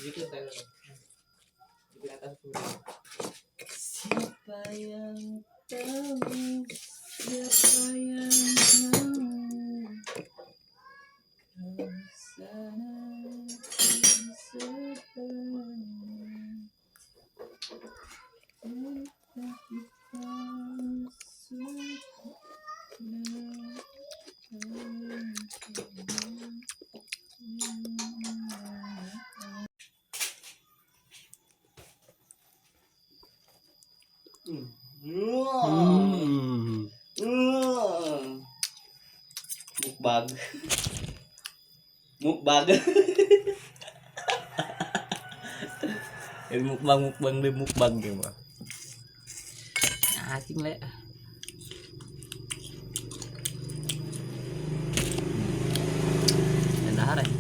Siapa yang tahu, siapa yang mau kau sana sebenarnya. Kita Mukbang. Mukbang. Mukbang deh mukbang gitu mah. asing le. Ganda hari.